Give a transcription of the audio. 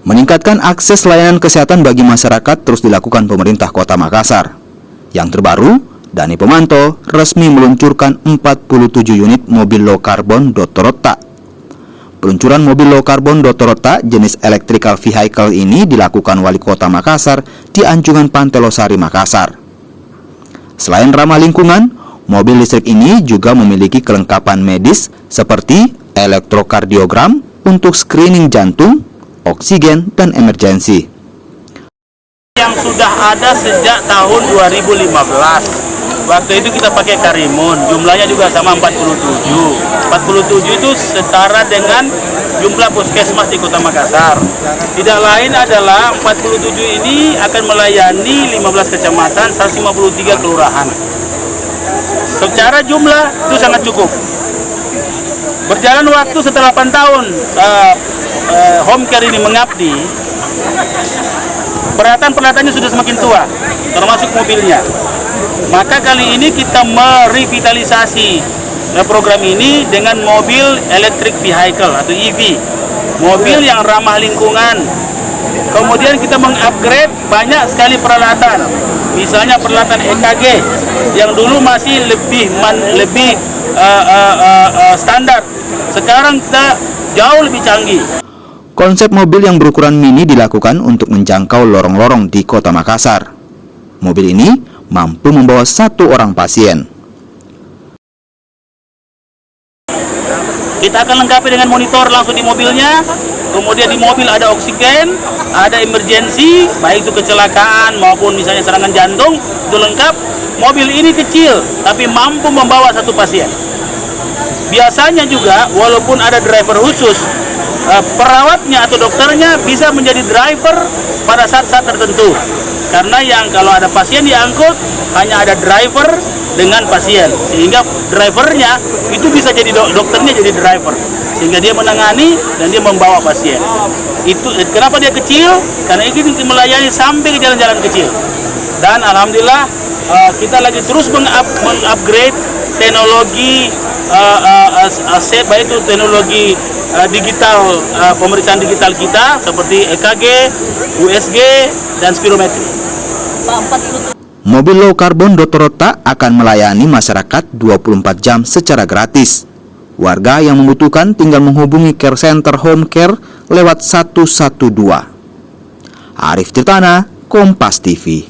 Meningkatkan akses layanan kesehatan bagi masyarakat terus dilakukan pemerintah Kota Makassar. Yang terbaru, Dani Pemanto resmi meluncurkan 47 unit mobil low carbon Dotorota. Peluncuran mobil low carbon Dotorota jenis electrical vehicle ini dilakukan Wali Kota Makassar di Anjungan Pantelosari, Makassar. Selain ramah lingkungan, mobil listrik ini juga memiliki kelengkapan medis seperti elektrokardiogram untuk screening jantung, oksigen, dan emergensi. Yang sudah ada sejak tahun 2015. Waktu itu kita pakai Karimun, jumlahnya juga sama 47. 47 itu setara dengan jumlah puskesmas di Kota Makassar. Tidak lain adalah 47 ini akan melayani 15 kecamatan, 153 kelurahan. Secara jumlah itu sangat cukup. Berjalan waktu setelah 8 tahun home care ini mengabdi, peralatan-peralatannya sudah semakin tua, termasuk mobilnya. Maka kali ini kita merevitalisasi program ini dengan mobil electric vehicle atau EV, mobil yang ramah lingkungan. Kemudian kita mengupgrade banyak sekali peralatan, misalnya peralatan EKG yang dulu masih lebih standar, sekarang kita jauh lebih canggih. Konsep mobil yang berukuran mini dilakukan untuk menjangkau lorong-lorong di Kota Makassar. Mobil ini mampu membawa 1 orang pasien. Kita akan lengkapi dengan monitor langsung di mobilnya. Kemudian di mobil ada oksigen, ada emergensi, baik itu kecelakaan maupun misalnya serangan jantung, itu lengkap. Mobil ini kecil, tapi mampu membawa 1 pasien. Biasanya juga, walaupun ada driver khusus, perawatnya atau dokternya bisa menjadi driver pada saat-saat tertentu. Karena yang kalau ada pasien diangkut, hanya ada driver dengan pasien. Sehingga drivernya itu bisa jadi dokternya jadi driver. Sehingga dia menangani dan dia membawa pasien. Itu kenapa dia kecil? Karena ini melayani sampai ke jalan-jalan kecil. Dan alhamdulillah kita lagi terus mengupgrade teknologi baik itu teknologi digital, pemeriksaan digital kita seperti EKG, USG, dan spirometri. Mobil low carbon Dotorota akan melayani masyarakat 24 jam secara gratis. Warga yang membutuhkan tinggal menghubungi care center home care lewat 112. Arif Tirtana, Kompas TV.